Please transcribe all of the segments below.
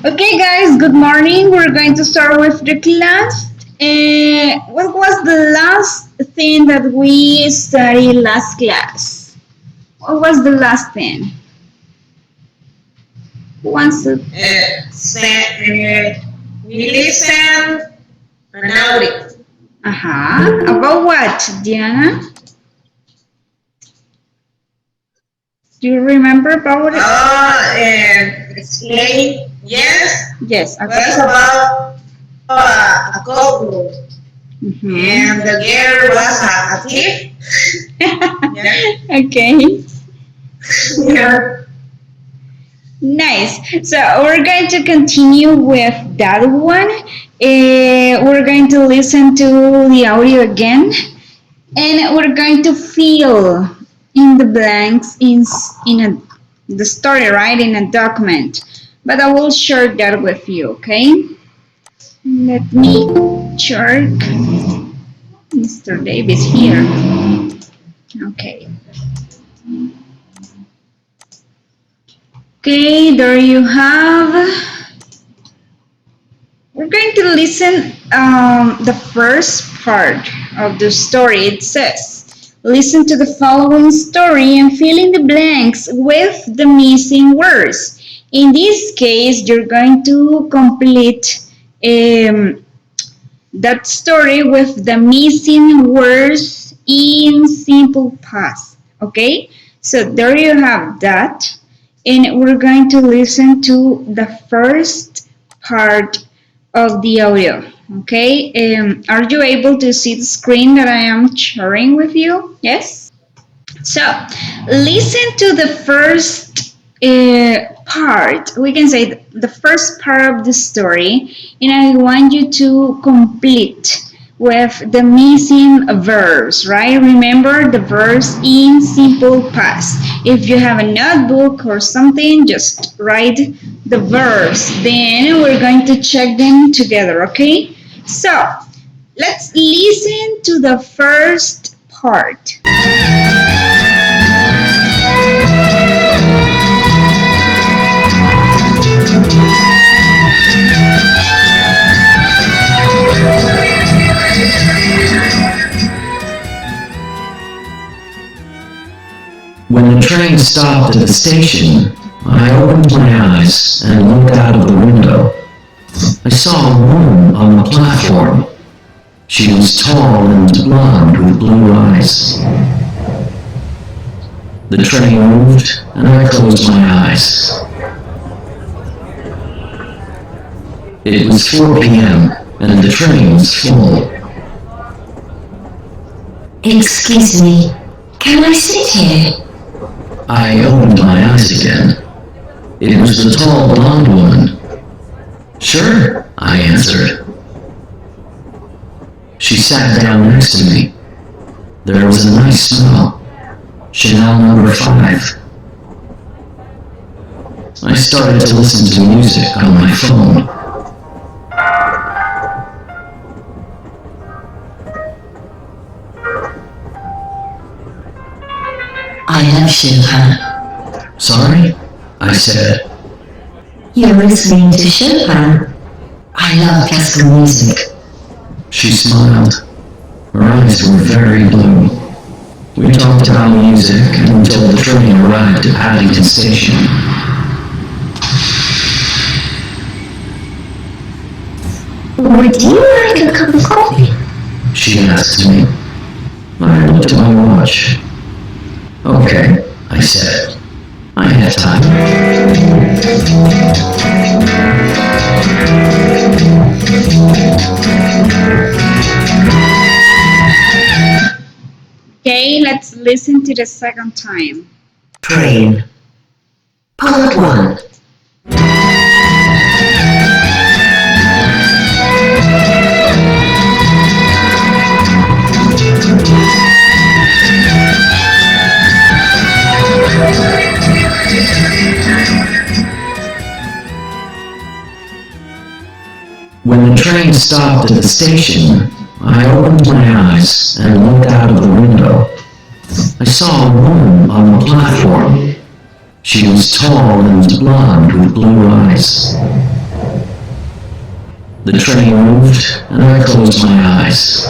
Okay, guys, good morning. We're going to start with the class. What was the last thing that we studied last class? What was the last thing? Who wants to? We listen an audio. About what, Diana? Do you remember about it? Explain. Yes, Yes. was Okay. about a couple, and the girl was a thief. Yeah. Okay. Yeah. Nice. So we're going to continue with that one. We're going to listen to the audio again, and we're going to fill in the blanks the story, right, in a document. But I will share that with you. Okay. Let me check. Mr. Davis here. Okay. Okay. There you have. We're going to listen the first part of the story. It says, listen to the following story and fill in the blanks with the missing words. In this case, you're going to complete that story with the missing words in simple past. Okay? So there you have that. And we're going to listen to the first part of the audio. Okay, are you able to see the screen that I am sharing with you? Yes? So, listen to the first part. We can say the first part of the story, and I want you to complete with the missing verbs, right? Remember the verbs in simple past. If you have a notebook or something, just write the verbs. Then we're going to check them together, okay? So, let's listen to the first part. When the train stopped at the station, I opened my eyes and looked out of the window. I saw a woman on the platform. She was tall and blonde with blue eyes. The train moved, and I closed my eyes. It was 4 p.m., and the train was full. Excuse me, can I sit here? I opened my eyes again. It was the tall blonde woman. Sure, I answered. She sat down next to me. There was a nice smell. Chanel number 5. I started to listen to music on my phone. I love Chopin. Sorry? I said. You're listening to Chopin. I love classical music. She smiled. Her eyes were very blue. We talked about music until the train arrived at Paddington Station. Would you like a cup of coffee? She asked me. I looked at my watch. Okay, I said. I had time. Okay, let's listen to the second time. Train. Part 1. When the train stopped at the station, I opened my eyes and looked out of the window. I saw a woman on the platform. She was tall and blonde with blue eyes. The train moved, and I closed my eyes.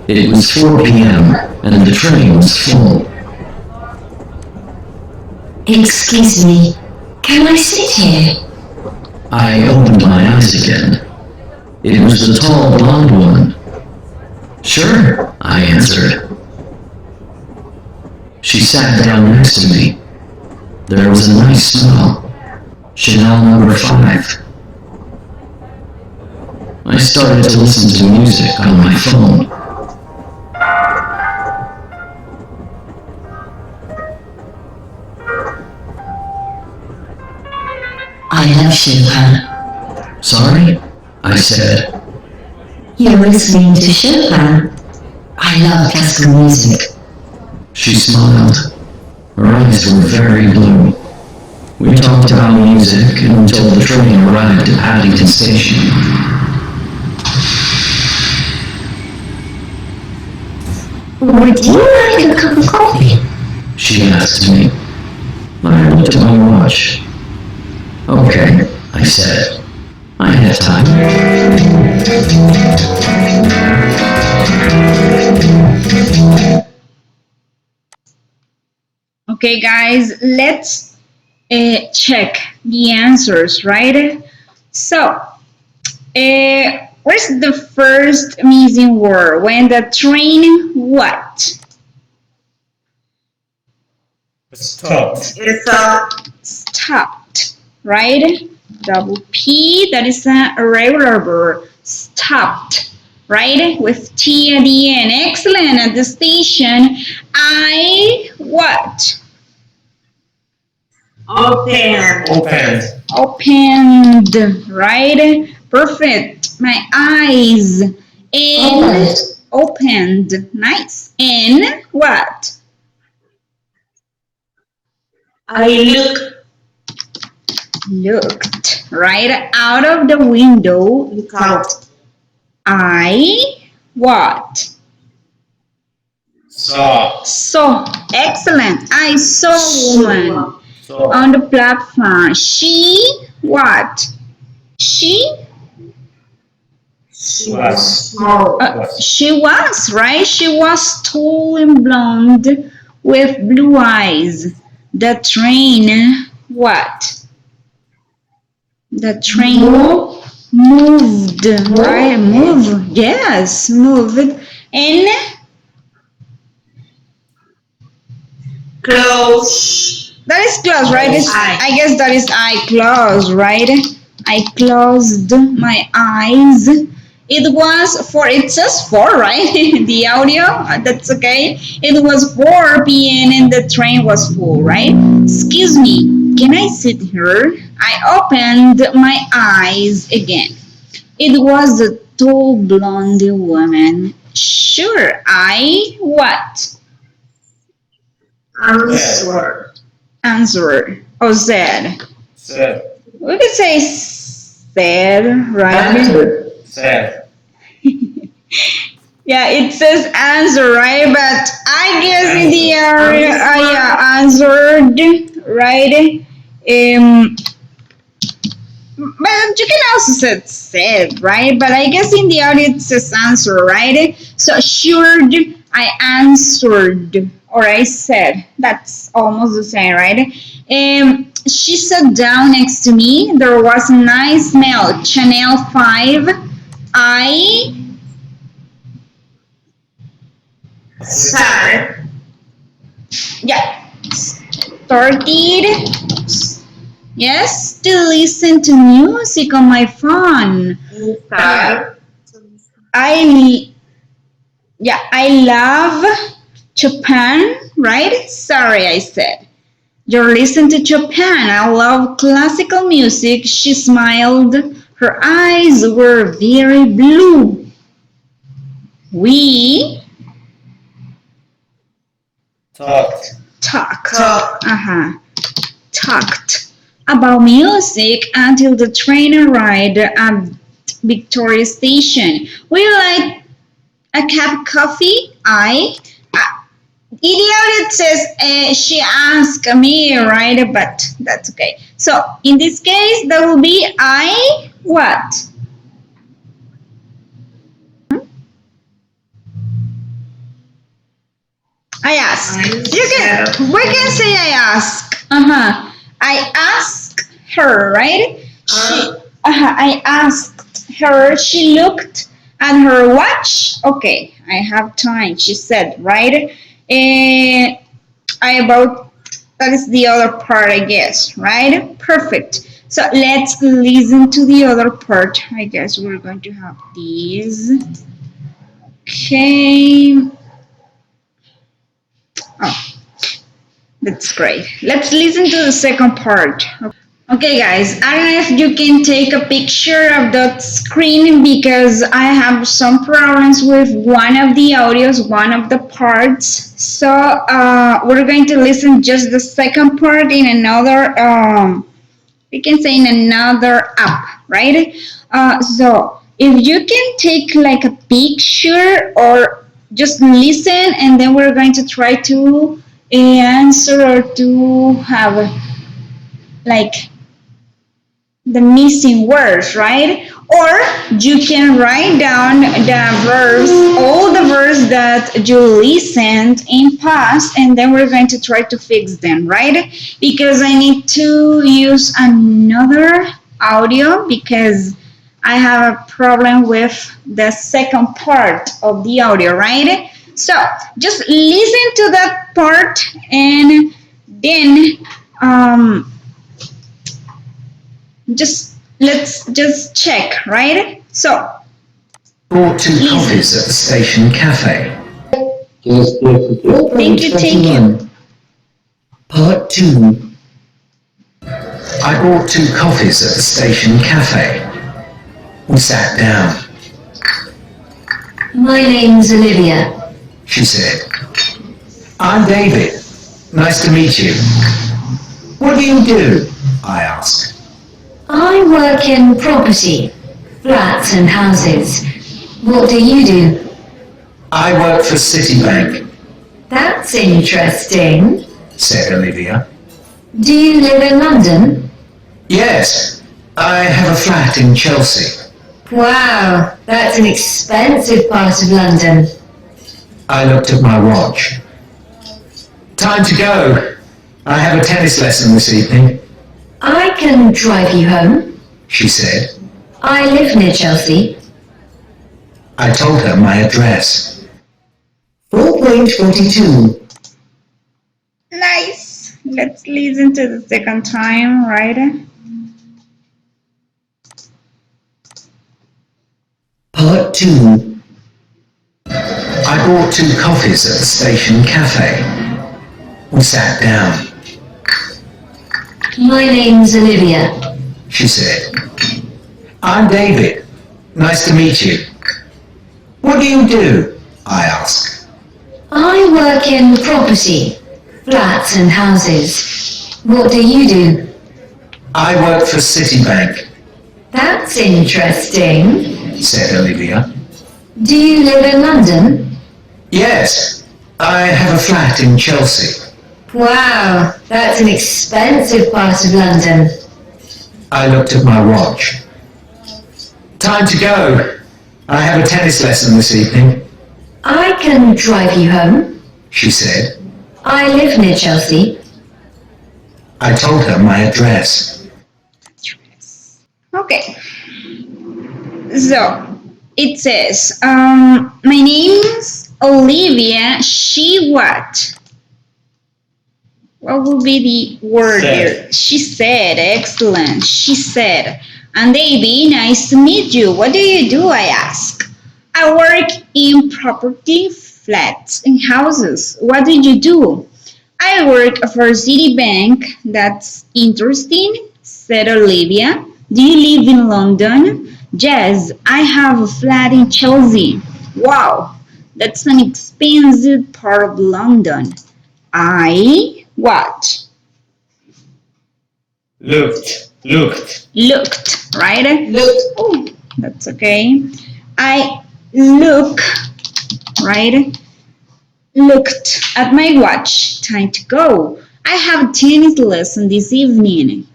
It was 4 p.m., and the train was full. Excuse me, can I sit here? I opened my eyes again. It was the tall blonde woman. Sure, I answered. She sat down next to me. There was a nice smell. Chanel number 5. I started to listen to music on my phone. I love Chopin. Sorry? I said. You're listening to Chopin. I love classical music. She smiled. Her eyes were very blue. We talked about music until the train arrived at Paddington Station. Would you like a cup of coffee? She asked me. I looked at my watch. Okay, I said. I had time. Okay, guys, let's check the answers, right? So, where's the first missing word? When the train what? Stopped. Stopped, right? Double P, that is a regular verb. Stopped, right? With T at the end. Excellent. At the station, I what? Opened. Opened, right? Perfect. My eyes. In. Opened. Nice. In what? I Looked, right? Out of the window. look out. I what? Saw. Excellent. I saw a woman on the platform. She what? She she was, right? She was tall and blonde with blue eyes. The train what? The train moved, right? Moved. Yes, moved. And Close. that is close, right? I guess that is I closed, right? I closed my eyes. It was it says 4, right? The audio, that's okay. It was 4 p.m. and the train was full, right? Excuse me, can I sit here? I opened my eyes again. It was a tall blonde woman. Sure, I what? Answer or said. We could say said, right? Yeah, it says answer, right? But I guess in the area, yeah, answered, right? But you can also say said, right? But I guess in the audio it says answer, right? So assured, I answered, or I said. That's almost the same, right? She sat down next to me. There was a nice smell. Chanel 5. I Started. yeah started. Yes, to listen to music on my phone. I love Japan, right? Sorry, I said. You're listening to Japan. I love classical music. She smiled. Her eyes were very blue. We Talked. talked about music until the train arrived at Victoria Station. Would you like a cup of coffee? it says she asked me, right? But that's okay. So in this case, that will be I what? I ask. We can say I ask. I asked her, right? I asked her. She looked at her watch. Okay, I have time. She said, right? I about that is the other part, I guess, right? Perfect. So let's listen to the other part. I guess we're going to have these. Okay. Oh, that's great. Let's listen to the second part. Okay, guys, I don't know if you can take a picture of the screen because I have some problems with one of the audios, one of the parts. So we're going to listen just the second part in another, we can say in another app, right? So if you can take like a picture or just listen, and then we're going to try to answer or to have like the missing words, right? Or you can write down the verbs, all the verbs that you listened in past, and then we're going to try to fix them, right? Because I need to use another audio because I have a problem with the second part of the audio, right? So just listen to that part and then let's just check, right? So Bought 2 coffees at the station cafe. thank you, take it. Part 2. I bought 2 coffees at the station cafe. We sat down. My name's Olivia. She said, I'm David. Nice to meet you. What do you do? I asked. I work in property, flats and houses. What do you do? I work for Citibank, That's interesting. said Olivia. Do you live in London? Yes, I have a flat in Chelsea. Wow, that's an expensive part of London. I looked at my watch. Time to go. I have a tennis lesson this evening, I can drive you home. she said. I live near Chelsea. I told her my address. 4.42. Nice. Let's listen to the second time, right? Part 2. I bought 2 coffees at the station cafe. We sat down. My name's Olivia. She said, I'm David. Nice to meet you. What do you do? I asked. I work in property, flats and houses. What do you do? I work for Citibank, That's interesting. said Olivia. Do you live in London? Yes, I have a flat in Chelsea. Wow, that's an expensive part of London. I looked at my watch. Time to go. I have a tennis lesson this evening, I can drive you home. she said. I live near Chelsea. I told her my address. Okay. So it says, my name's Olivia. She what? What would be the word here? She said, excellent. She said, and Davey, nice to meet you. What do you do? I ask. I work in property, flats, and houses. What do you do? I work for Citibank. That's interesting, said Olivia. Do you live in London? Yes, I have a flat in Chelsea. Wow, that's an expensive part of London. I what? Looked. Looked, right? Looked. Oh, that's okay. I look, right? looked at my watch. Time to go. I have a tennis lesson this evening.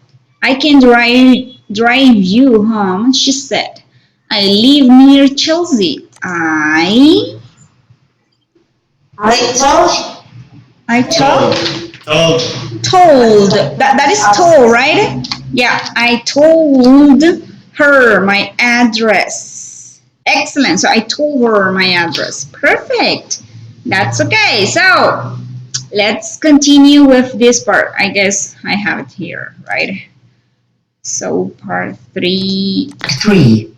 I can drive you home, she said. I live near Chelsea. I told. I told Told. told that is told, right? Yeah, I told her my address. Excellent. So I told her my address. Perfect. That's okay. So let's continue with this part. I guess I have it here, right? So part 3. 3.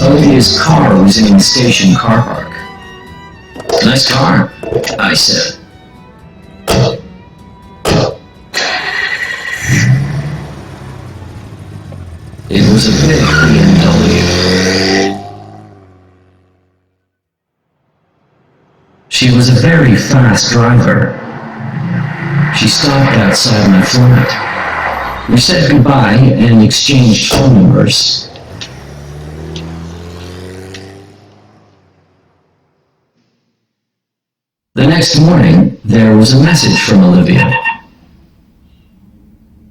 Olivia's car was in the station car park. Nice car, I said. It was a big BMW. She was a very fast driver. She stopped outside my flat. We said goodbye and exchanged phone numbers. The next morning, there was a message from Olivia.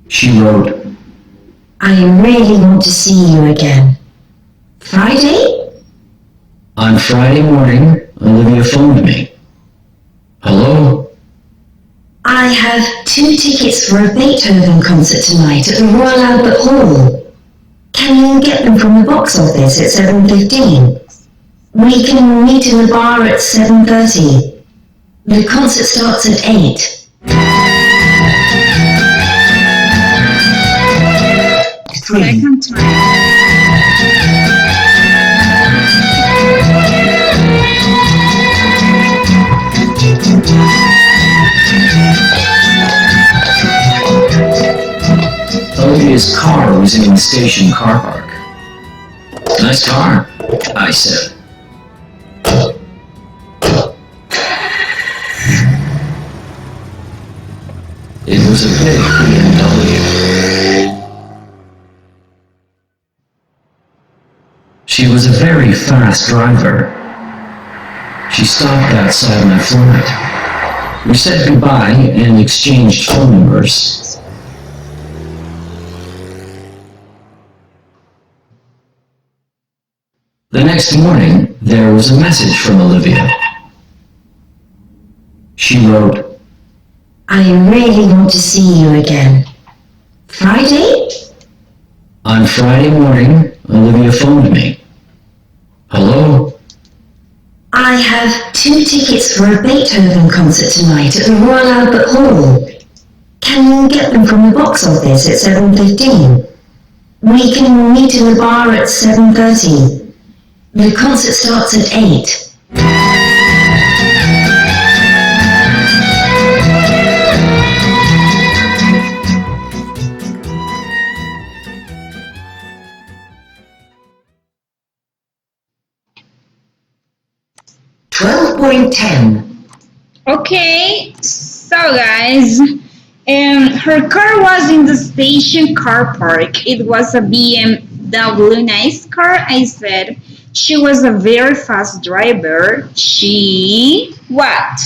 She wrote, I really want to see you again. Friday? on Friday morning, Olivia phoned me. Hello? I have 2 tickets for a Beethoven concert tonight at the Royal Albert Hall. Can you get them from the box office at 7:15? We can meet in the bar at 7:30. The concert starts at 8. 3. Second time. Olivia's car was in the station car park. Nice car, I said. It was a big BMW. She was a very fast driver. She stopped outside my flat. We said goodbye and exchanged phone numbers. The next morning, there was a message from Olivia. She wrote, I really want to see you again. Friday? on Friday morning, Olivia phoned me. Hello? I have 2 tickets for a Beethoven concert tonight at the Royal Albert Hall. Can you get them from the box office at 7:15? We can meet in the bar at 7:30. The concert starts at 8. 12.10. Okay, so guys, her car was in the station car park. It was a BMW, nice car, I said. She was a very fast driver. She what?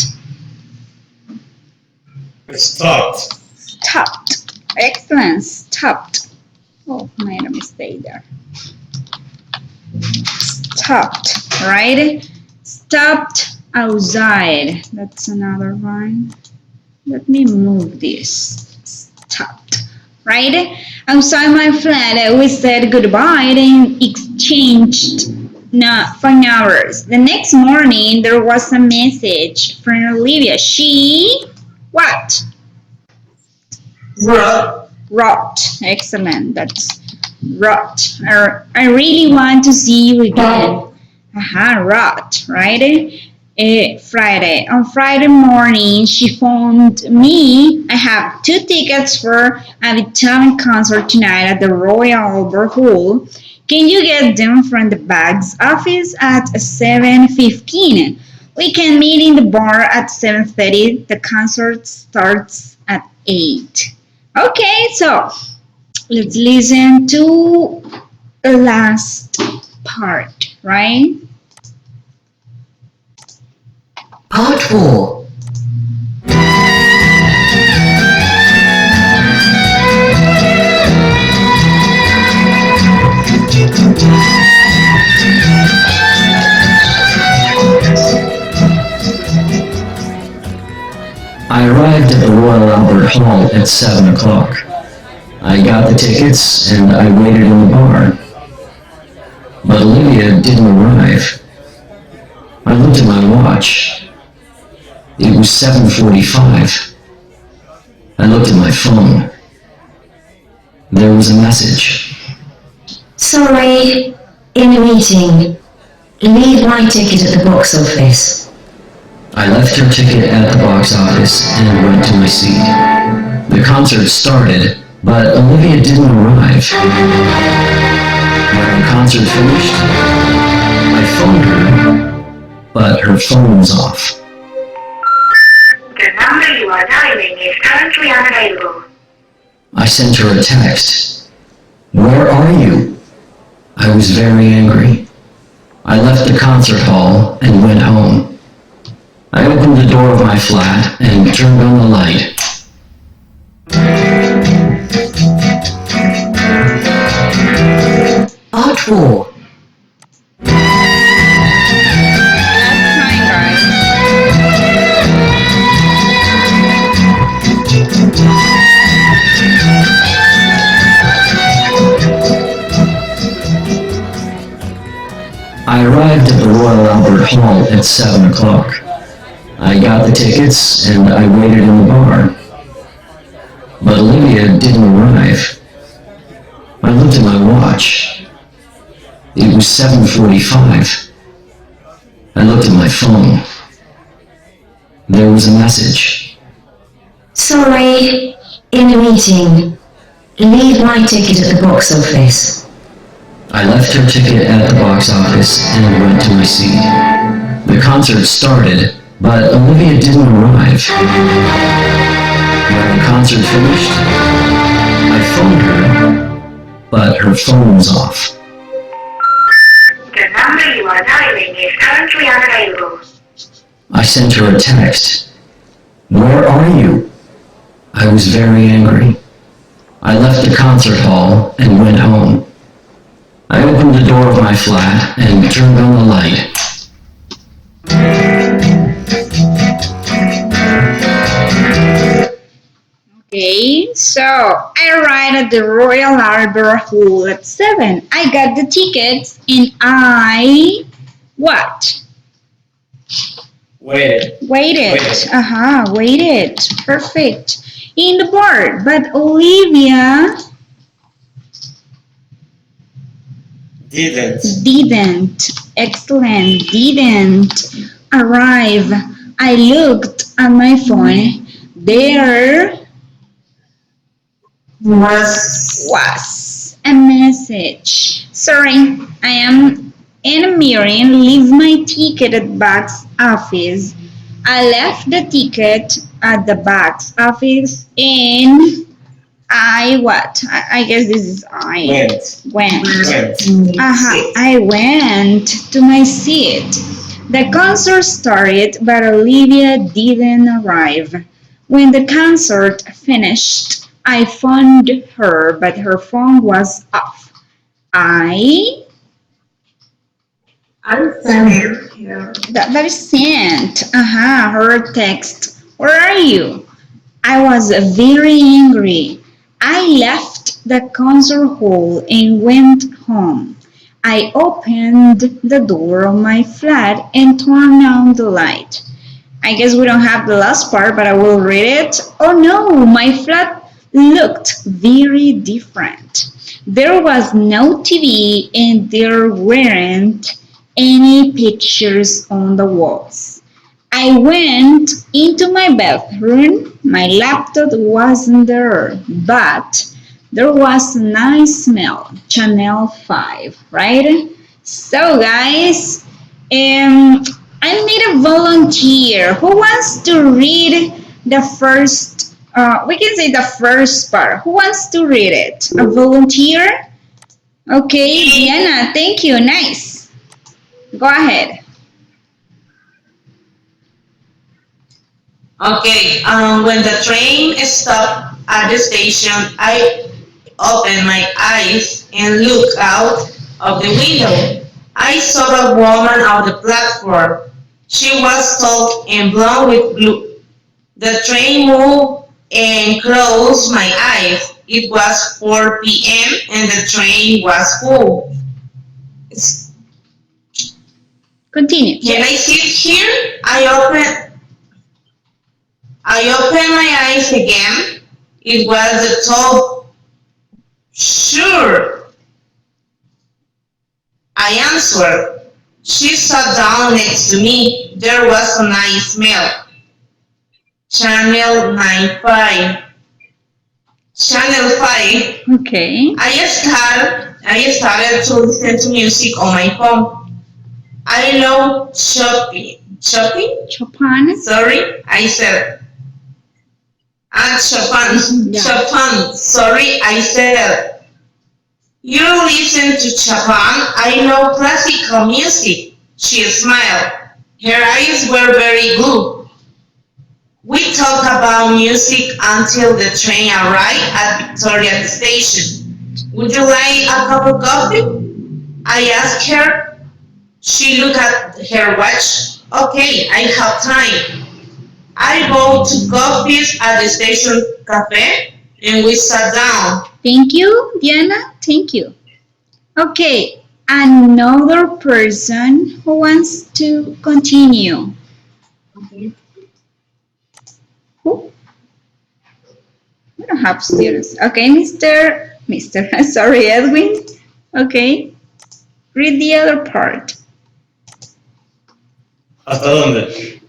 Stopped. Stopped. Excellent. Stopped. Oh, made a mistake there. Stopped, right? Stopped outside. That's another one. Let me move this. Stopped, right? Outside my flat, we said goodbye and exchanged phone hours. The next morning, there was a message from Olivia. She, what? Wrote. Excellent. That's wrote. I really want to see you again. Wrote, right? Friday. On Friday morning, she phoned me. I have 2 tickets for a Beethoven concert tonight at the Royal Albert Hall. Can you get them from the bags office at 7:15? We can meet in the bar at 7:30. The concert starts 8. Okay, so let's listen to the last part, right? Part 4. I arrived at the Royal Albert Hall at 7 o'clock. I got the tickets and I waited in the bar. But Olivia didn't arrive. I looked at my watch. It was 7:45. I looked at my phone. There was a message. Sorry, in a meeting. Leave my ticket at the box office. I left her ticket at the box office and went to my seat. The concert started, but Olivia didn't arrive. When the concert finished, I phoned her, but her phone was off. The number you are dialing is currently unavailable. I sent her a text. Where are you? I was very angry. I left the concert hall and went home. I opened the door of my flat and turned on the light. Part 4. Last time, guys. I arrived at the Royal Albert Hall at 7 o'clock. I got the tickets and I waited in the bar. But Olivia didn't arrive. I looked at my watch. It was 7:45. I looked at my phone. There was a message. Sorry, in a meeting. Leave my ticket at the box office. I left her ticket at the box office and went to my seat. The concert started, but Olivia didn't arrive. When the concert finished, I phoned her, but her phone was off. The number you are dialing is currently unavailable. I sent her a text. Where are you? I was very angry. I left the concert hall and went home. I opened the door of my flat and turned on the light. Okay, so I arrived at the Royal Albert Hall at 7. I got the tickets and I what? Wait. Waited. Waited. Waited. Perfect. In the bar, but Olivia didn't. Excellent. Didn't arrive. I looked at my phone. There was a message. Sorry, I am in a meeting. Leave my ticket at box office. I left the ticket at the box office and I what? I guess this is I went. I went to my seat. The concert started, but Olivia didn't arrive. When the concert finished, I phoned her, but her phone was off. I that is sent. Her text. Where are you? I was very angry. I left the concert hall and went home. I opened the door of my flat and turned on the light. I guess we don't have the last part, but I will read it. Oh no, my flat looked very different. There was no TV and there weren't any pictures on the walls. I went into my bathroom. My laptop wasn't there, but there was a nice smell. Chanel 5, right? So, guys, I need a volunteer. Who wants to read the first We can say the first part. Who wants to read it? A volunteer? Okay, Diana, thank you. Nice. Go ahead. Okay, when the train stopped at the station, I opened my eyes and looked out of the window. I saw a woman on the platform. She was tall and blonde with blue. The train moved and closed my eyes. It was 4 p.m. and the train was full. Continue. Can I sit here? I opened my eyes again. It was a tall. Sure, I answered. She sat down next to me. There was a nice smell. Channel 95. Channel 5. Okay. I started to listen to music on my phone. I love shopping. Shopping? Chopin. Sorry, I said. And Chopin. Yeah. Chopin. Sorry, I said. You listen to Chopin? I know classical music. She smiled. Her eyes were very good. We talked about music until the train arrived at Victoria Station. Would you like a cup of coffee? I asked her. She looked at her watch. Okay, I have time. I bought 2 coffees at the station cafe and we sat down. Thank you, Diana. Thank you. Okay, another person who wants to continue. Who? We don't have students. Okay, sorry, Edwin. Okay, read the other part. ¿Hasta dónde?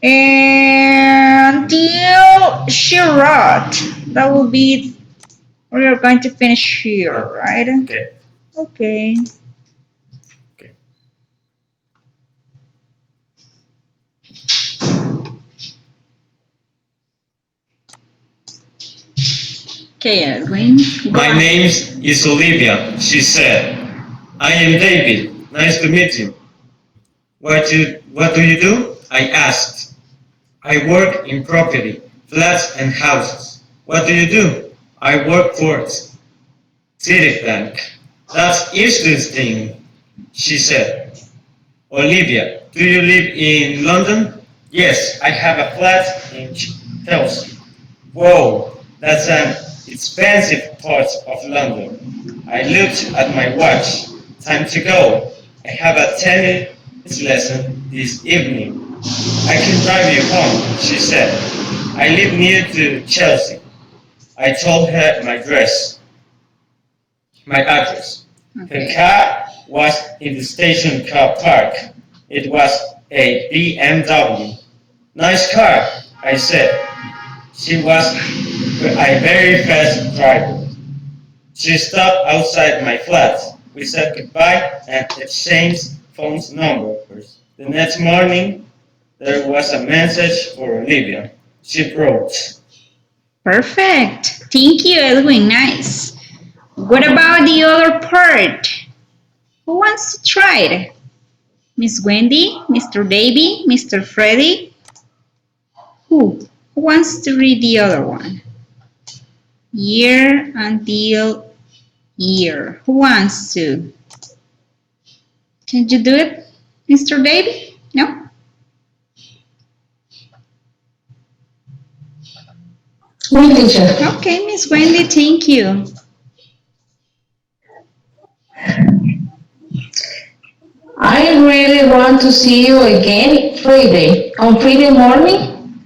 Until she wrote. That will be, we are going to finish here, right? Okay. Okay. Okay. Okay, Edwin. My name is Olivia, she said. I am David. Nice to meet you. What do you do? I asked. I work in property, flats and houses. What do you do? I work for Citibank. That's interesting, she said. Olivia, do you live in London? Yes, I have a flat in Chelsea. Whoa, that's an expensive part of London. I looked at my watch. Time to go. I have a tennis lesson this evening. I can drive you home, she said. I live near to Chelsea. I told her my address. Her car was in the station car park. It was a BMW. Nice car, I said. She was a very fast driver. She stopped outside my flat. We said goodbye and exchanged phone numbers. The next morning, there was a message for Olivia. She wrote. Perfect. Thank you, Edwin. Nice. What about the other part? Who wants to try it? Miss Wendy, Mr. Davy, Mr. Freddy? Who? Who wants to read the other one? Year until year. Who wants to? Can you do it, Mr. Davy? No? Me, teacher. Okay, Miss Wendy, thank you. I really want to see you again Friday. On Friday morning,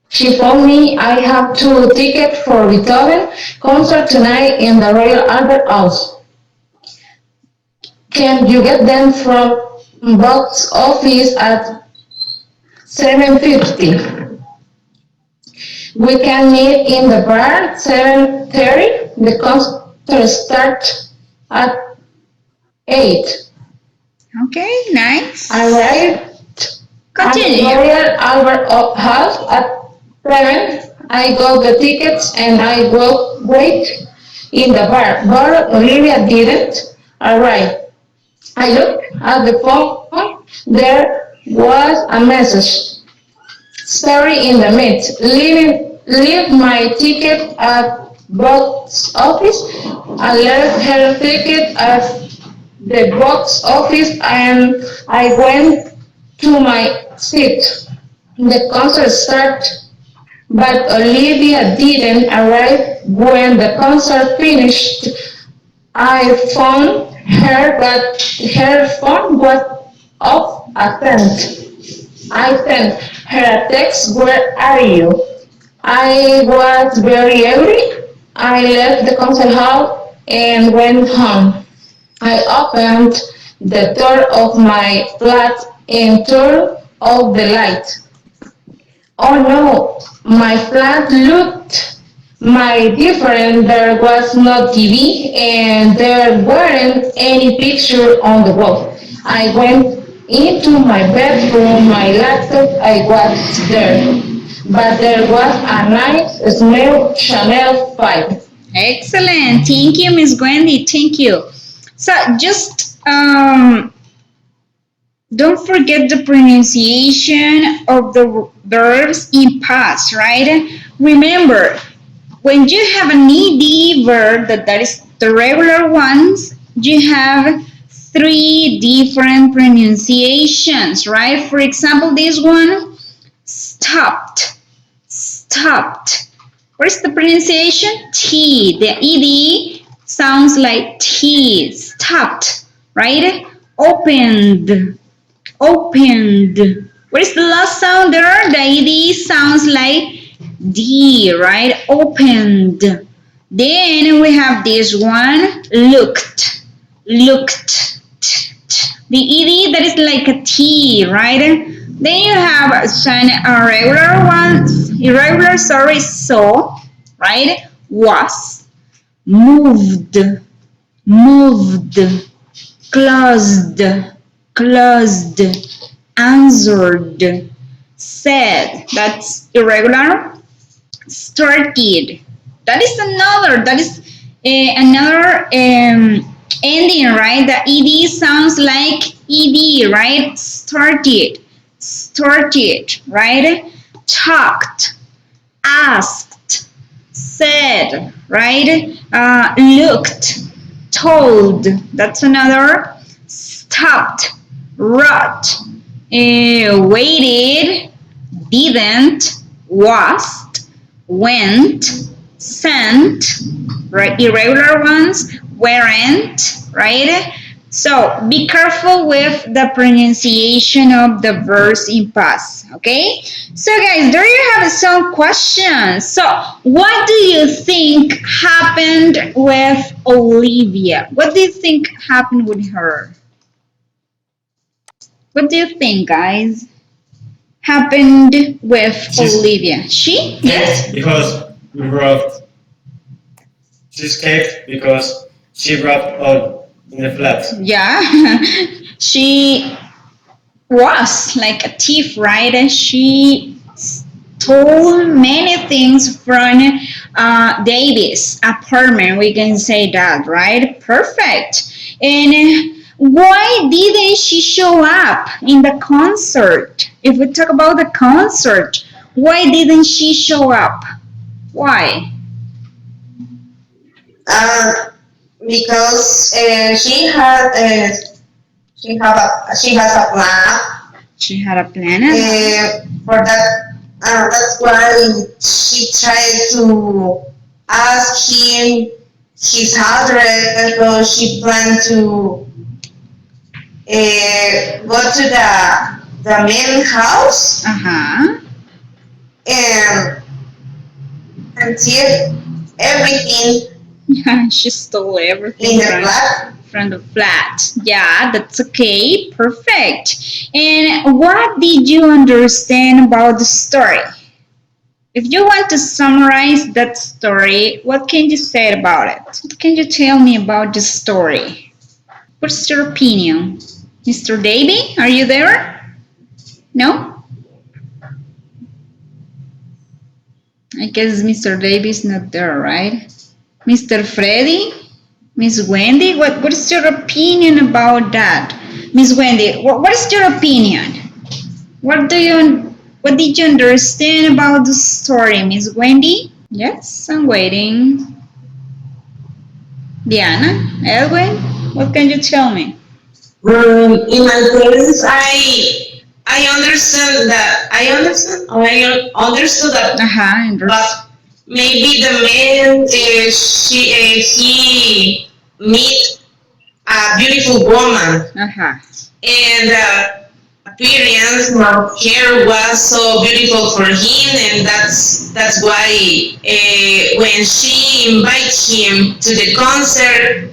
she told me I have 2 tickets for Beethoven concert tonight in the Royal Albert House. Can you get them from box office at 7:50? We can meet in the bar 7:30. The concert starts at 8. Okay, nice. Arrived at Continue. Royal Albert House at 7. I got the tickets and I will wait in the bar, but Olivia didn't arrive. I looked at the phone. There was a message. Sorry in the midst. Leave my ticket at box office. I left her ticket at the box office and I went to my seat. The concert started, but Olivia didn't arrive when the concert finished. I phoned her, but her phone was off attend. I sent her a text, where are you? I was very angry. I left the concert hall and went home. I opened the door of my flat and turned off the light. Oh no, my flat looked my different. There was no TV and there weren't any picture on the wall. I went into my bedroom, my laptop, I was there. But there was a nice small Chanel 5. Excellent. Thank you, Miss Wendy. Thank you. So just don't forget the pronunciation of the verbs in past, right? Remember, when you have an ed verb, that is the regular ones, you have three different pronunciations, right? For example, this one, stopped, stopped. Where's the pronunciation? T. The ed sounds like T. Stopped, right? Opened, opened. What is the last sound there? The ed sounds like D, right? Opened. Then we have this one, looked, looked. The ed that is like a T, right? Then you have some irregular ones, irregular, sorry, saw, right? Was, moved, moved, closed, closed, answered, said. That's irregular. Started. That is another. That is another ending, right? The ed sounds like ed, right? Started, started, right? Talked, asked, said, right? Looked, told. That's another. Stopped, wrote, waited, didn't, was, went, sent, right? Irregular ones, weren't, right? So be careful with the pronunciation of the verbs in past, okay? So guys, there you have some questions. So what do you think happened with Olivia? What do you think happened with her? What do you think, guys? Happened with Olivia? She? Yes? Because we robbed. She escaped because she robbed all in the flat. Yeah. She was like a thief, right? And she stole many things from Davis' apartment. We can say that, right? Perfect. And why didn't she show up in the concert? If we talk about the concert, why didn't she show up? Why? Because she has a plan. She had a plan. For that, that's why she tried to ask him his address. So she planned to go to the main house Uh-huh. and see everything Yeah, she stole in everything the flat. from the flat. Yeah, that's okay. Perfect. And what did you understand about the story? If you want to summarize that story, what can you say about it? What can you tell me about the story? What's your opinion? Mr. Davy, are you there? No? I guess Mr. Davis not there, right? Mr. Freddy? Miss Wendy? What is your opinion about that? Miss Wendy, what is your opinion? What did you understand about the story, Miss Wendy? Yes, I'm waiting. Diana, Edwin, what can you tell me? In my case, I understand that I understood that, Uh-huh, but maybe the man he meet a beautiful woman, uh-huh. and appearance of hair was so beautiful for him, and that's why when she invited him to the concert,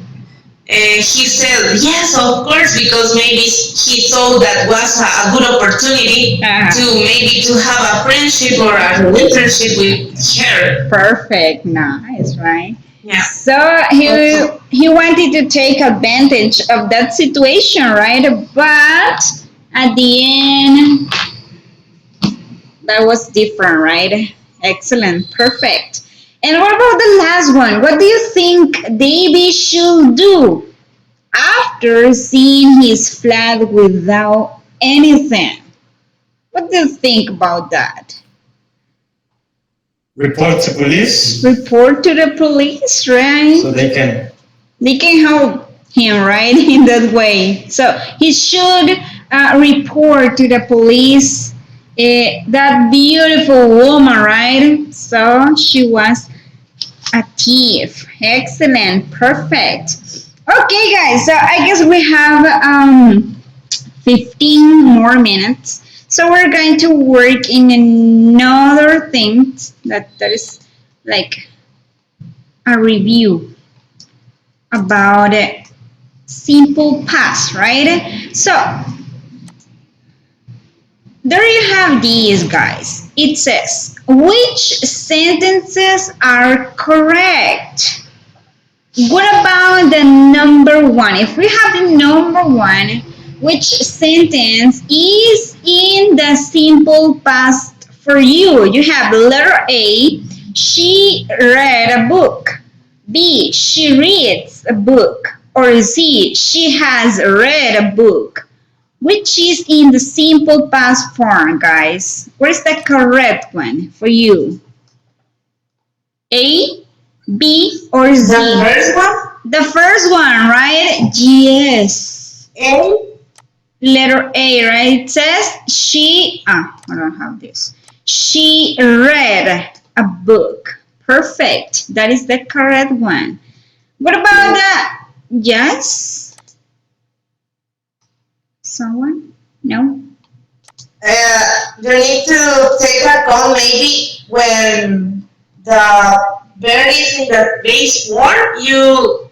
he said yes, of course, because maybe he thought that was a good opportunity to maybe to have a friendship or a relationship with her. Perfect, nice, right? Yeah. So he wanted to take advantage of that situation, right? But at the end, that was different, right? Excellent, perfect. And what about the last one? What do you think Davy should do after seeing his flag without anything? What do you think about that? Report to police Report to the police, right? so They can help him, right? In that way. So he should report to the police that beautiful woman, right? So she was a thief. Excellent, perfect. Okay, guys. So I guess we have 15 more minutes. So we're going to work in another thing that is like a review about simple past, right? So there you have these, guys. It says, which sentences are correct? What about the number one? If we have the number one, which sentence is in the simple past for you? You have letter A, she read a book. B, she reads a book. Or C, she has read a book. Which is in the simple past form, guys? Where's the correct one for you? A, B, or Z? The first one, The first one, right? Yes. A. Letter A, right? It says I don't have this. She read a book. Perfect. That is the correct one. What about that? Yes? Someone? No? You need to take account maybe when the verb is in the base form, you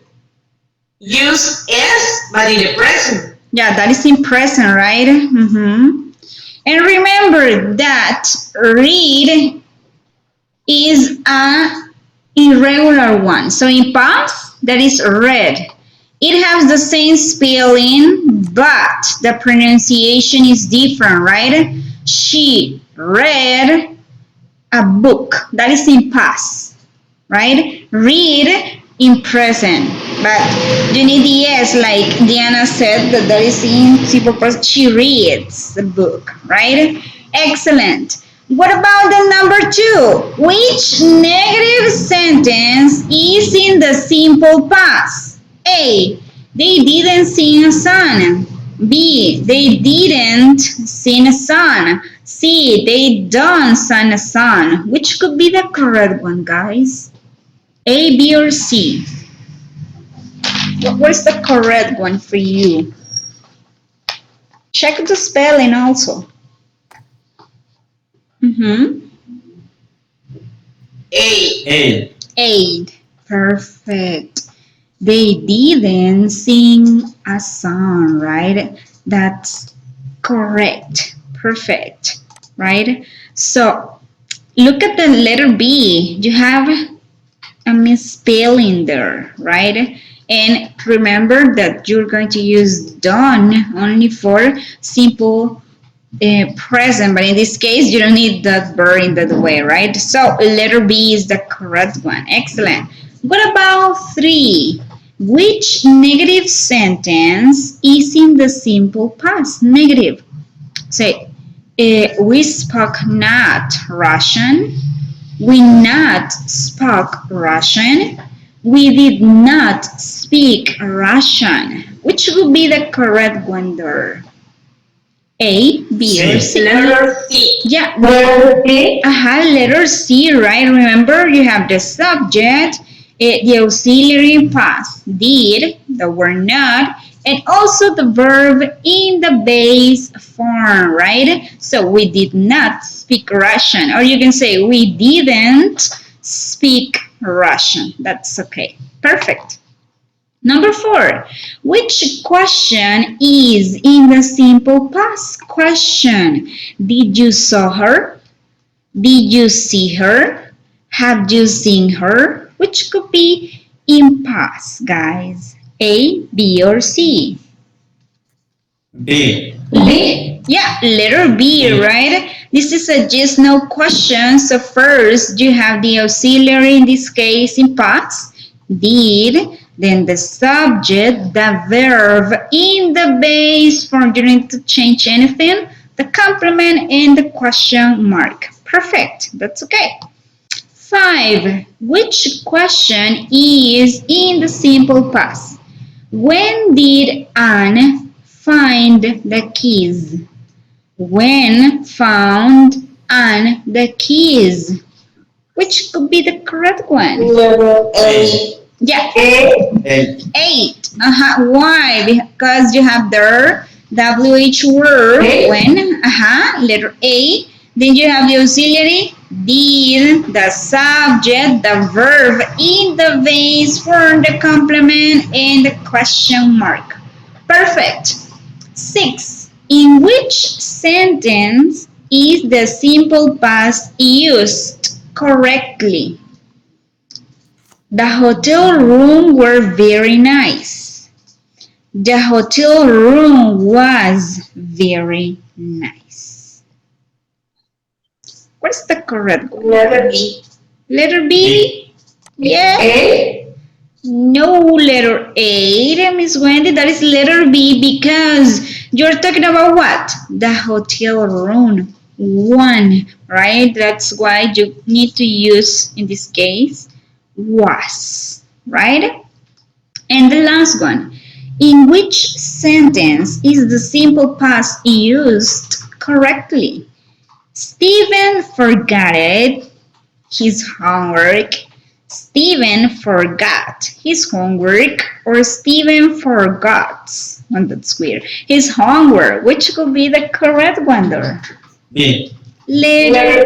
use S, but in the present. Yeah, that is in present, right? Mm-hmm. And remember that read is a irregular one. So in past, that is read. It has the same spelling, but the pronunciation is different, right? She read a book. That is in past, right? Read in present. But you need the S, like Diana said, that is in simple past. She reads the book, right? Excellent. What about the number two? Which negative sentence is in the simple past? A, they didn't sing a song. B, they didn't sing a song. C, they don't sing a song. Which could be the correct one, guys? A, B, or C? What's the correct one for you? Check the spelling also. Mm-hmm. A. Aid. Perfect. They didn't sing a song, right? That's correct. Perfect. Right? So look at the letter B. You have a misspelling there, right? And remember that you're going to use done only for simple present, but in this case, you don't need that verb in that way, right? So letter B is the correct one. Excellent. What about 3? Which negative sentence is in the simple past? Negative. Say, we spoke not Russian. We not spoke Russian. We did not speak Russian. Which would be the correct one there? A, B, or C? Letter C. Yeah, Letter B. letter C, right? Remember, you have the subject, the auxiliary past, did, the word not, and also the verb in the base form, right? So we did not speak Russian, or you can say we didn't speak Russian. That's okay. Perfect. Number 4, which question is in the simple past question? Did you saw her? Did you see her? Have you seen her? Which could be in past, guys? A, B, or C? B. B. Yeah, letter B, right? This is a yes, no question. So first, you have the auxiliary, in this case, in past, did, then the subject, the verb in the base form. You don't need to change anything. The complement and the question mark. Perfect. That's okay. 5. Which question is in the simple past? When did Anne find the keys? When found Anne the keys? Which could be the correct one? Letter A. Yeah, A. 8. Why? Because you have the WH word A. when, letter A. Then you have the auxiliary, did, the subject, the verb in the base form, the complement, and the question mark. Perfect. 6. In which sentence is the simple past used correctly? The hotel room were very nice. The hotel room was very nice. What's the correct one? Letter B. Letter B? Yeah. A. No, letter A, Miss Wendy. That is letter B because you're talking about what? The hotel room. 1, right? That's why you need to use, in this case, was, right? And the last one, in which sentence is the simple past used correctly? Stephen forgot his homework. Stephen forgot his homework, or Stephen forgot, that's weird, his homework. Which could be the correct one there? B. Letter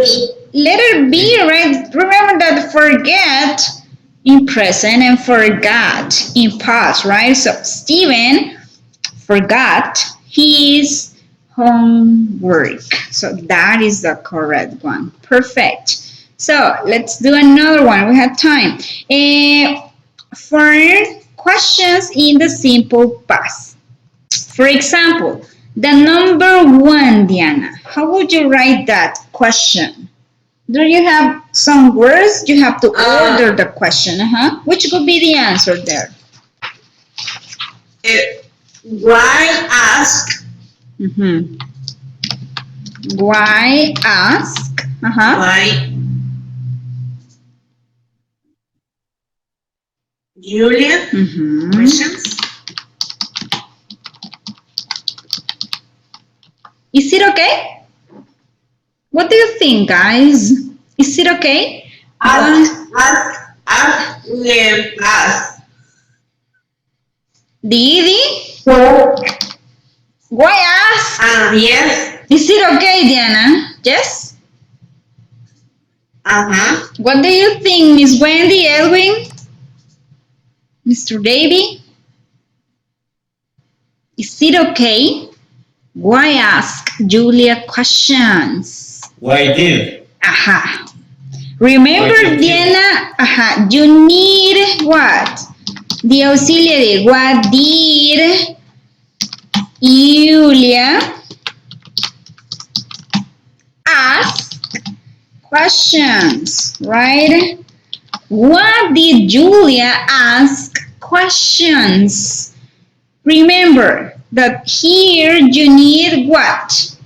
B, right? Remember that forget in present and forgot in past, right? So Stephen forgot his homework. So that is the correct one. Perfect. So let's do another one. We have time. For questions in the simple past. For example, the number 1, Diana. How would you write that question? Do you have some words? You have to order the question. Which could be the answer there? Why ask? Why ask? Why? Julia? Questions? Is it okay? What do you think, guys? Is it okay? Ask. Didi? Why ask? Yes. Is it okay, Diana? Yes? What do you think, Miss Wendy, Edwin? Mr. Davy? Is it okay? Why ask Julia questions? Why did? Remember, Why did Diana, you need what? The auxiliary. What did Julia ask questions, right? What did Julia ask questions? Remember that here you need what?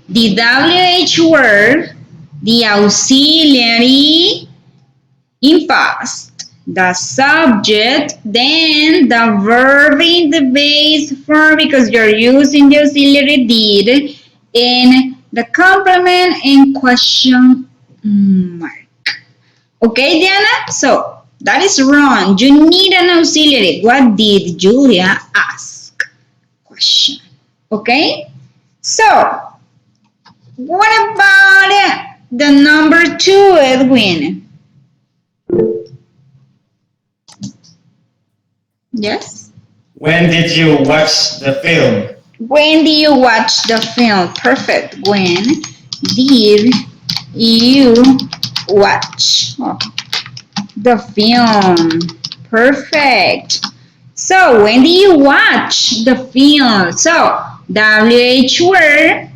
The WH word, the auxiliary in past, the subject, then the verb in the base form because you're using the auxiliary did, and the complement and question mark. Okay, Diana? So that is wrong. You need an auxiliary. What did Julia ask? Question. Okay? So, what about the number 2, Edwin? Yes? When did you watch the film? When did you watch the film? Perfect. When did you watch the film? Perfect. So, when did you watch the film? So, WH word,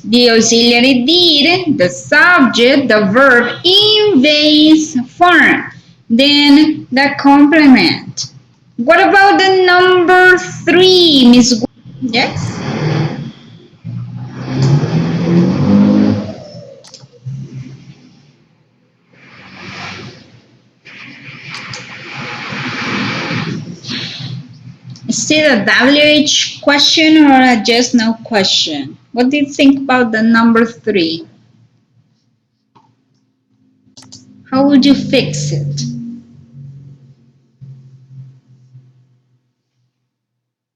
the auxiliary did, the subject, the verb in base form. Then the complement. What about the number 3, Miss? Yes? Is it a WH question or a just no question? What do you think about the number 3? How would you fix it?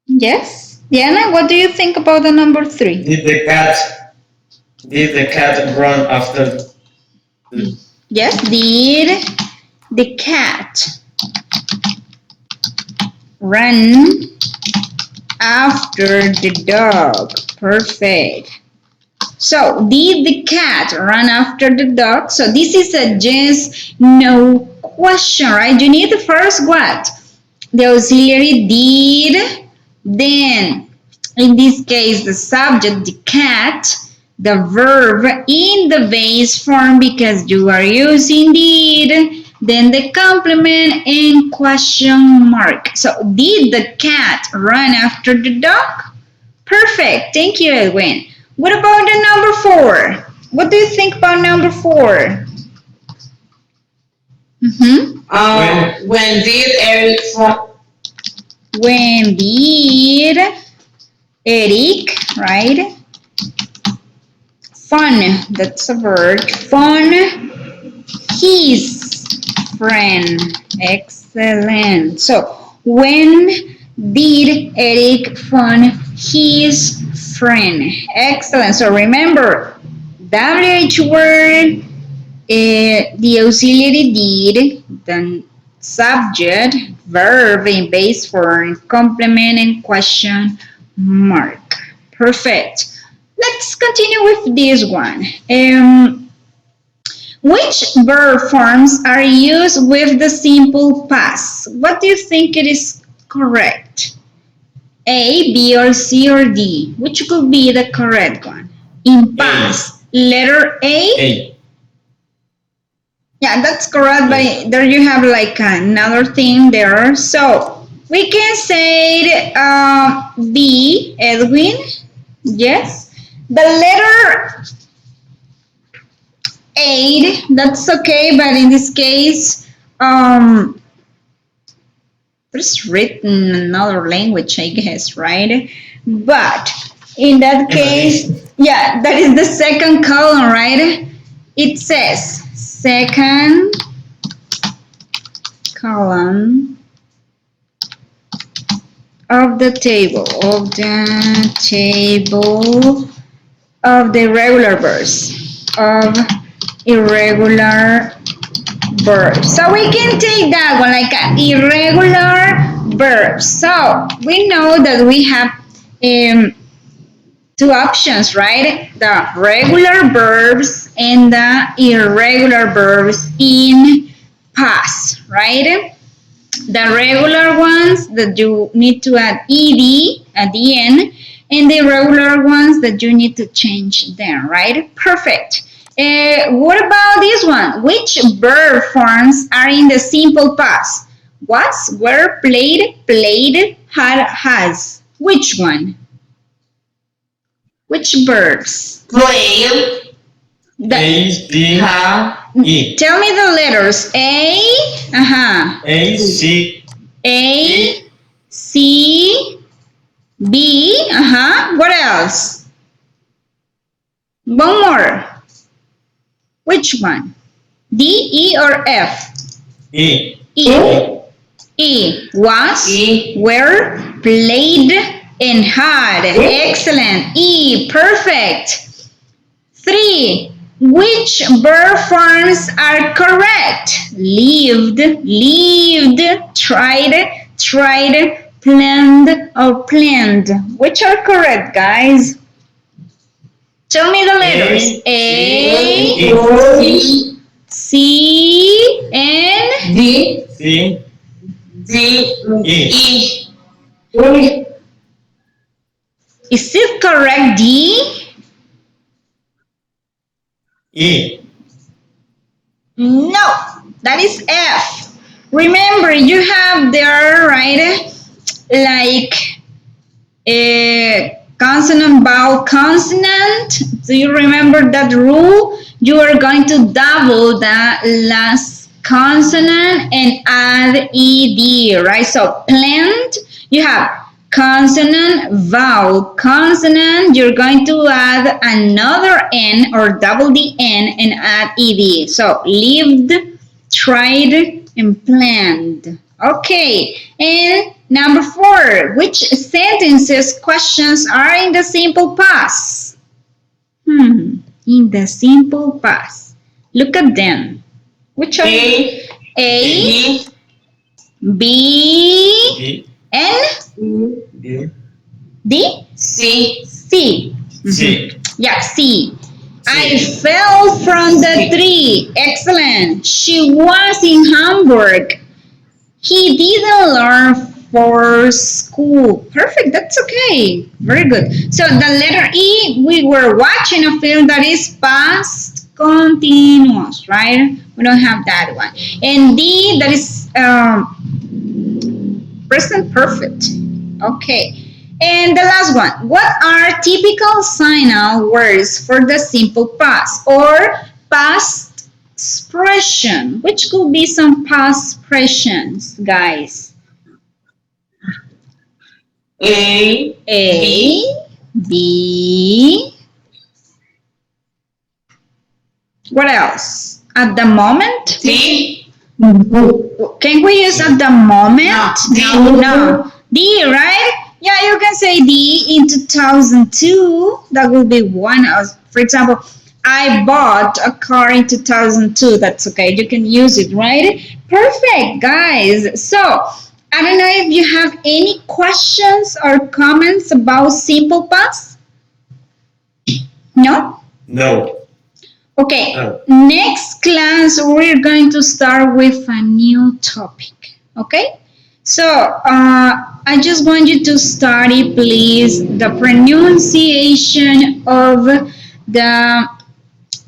Yes? Diana, what do you think about the number 3? Did the cat run after the Yes, did the cat run after the dog? Perfect. So, did the cat run after the dog? So, this is a yes, no question, right? You need the first what? The auxiliary did, then, in this case, the subject, the cat, the verb in the base form because you are using did, then the complement and question mark. So, did the cat run after the dog? Perfect. Thank you, Edwin. What about the number 4? What do you think about number 4? When did Eric When did Eric, right? Fun, that's a verb. Fun his friend. Excellent. So, when did Eric fun his friend? Excellent. So, remember, WH word, the auxiliary did, the subject, verb in base form, complement, and question mark. Perfect. Let's continue with this one. Which verb forms are used with the simple past? What do you think it is correct? A, B, or C, or D? Which could be the correct one? In past, letter A? A. Yeah, that's correct, but there you have like another thing there. So we can say B, Edwin. Yes. The letter 8, that's okay, but in this case, there's written another language, I guess, right? But in that case, yeah, that is the second column, right? It says second column of the table of the irregular verbs irregular verbs. So we can take that one like an irregular verb. So we know that we have two options, right? The regular verbs and the irregular verbs in past, right? The regular ones that you need to add ed at the end, and the irregular ones that you need to change them, right? Perfect. What about this one? Which verb forms are in the simple past? Was, were, played, had, has. Which one? Which verbs? Play, A, D, have, E. Tell me the letters. A, C, A, C, B, what else? One more. Which one? D, E, or F? E. E. E. Was, E. were, played, and had. Excellent. E. Perfect. 3. Which verb forms are correct? Lived, tried, planned, or planned. Which are correct, guys? Tell me the letters. A, E, C, and D, C, D, E. E. is it correct, D? E. No, that is F. Remember, you have there, right, like a consonant, vowel, consonant. Do you remember that rule? You are going to double the last consonant and add ed, right? So plant, you have consonant, vowel, consonant. You're going to add another n or double the n and add ed. So lived, tried, and planned. Okay, and number 4, which sentences questions are in the simple past? In the simple past. Look at them. Which are A, A, B, B, B, and B, D? C, C. C. Yeah, C. I fell from the tree. Excellent. She was in Hamburg. He didn't learn for school. Perfect. That's okay. Very good. So the letter E, we were watching a film that is past continuous, right? We don't have that one. And D, that is present perfect. Okay. And the last one. What are typical signal words for the simple past or past expression? Which could be some past expressions, guys? A, A, B. What else? At the moment? D, Can we use at the moment? No. No. D, right? Yeah, you can say D in 2002. That will be one. For example, I bought a car in 2002. That's okay. You can use it, right? Perfect, guys. So, I don't know if you have any questions or comments about simple past. No? No. Okay, No. next class we're going to start with a new topic, okay? So, I just want you to study, please, the pronunciation of the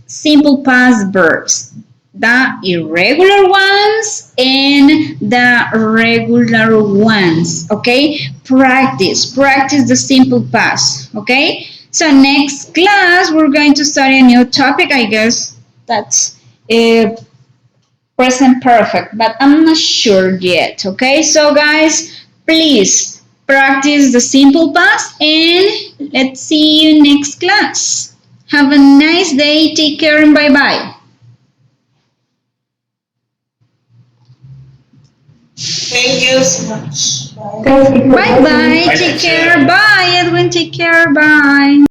simple past verbs, the irregular ones and the regular ones, okay? Practice the simple past, okay? So next class, we're going to study a new topic, I guess that's present perfect, but I'm not sure yet, okay? So guys, please practice the simple past and let's see you next class. Have a nice day, take care and bye-bye. thank you so much. Bye-bye, take care, bye Edwin, take care, bye.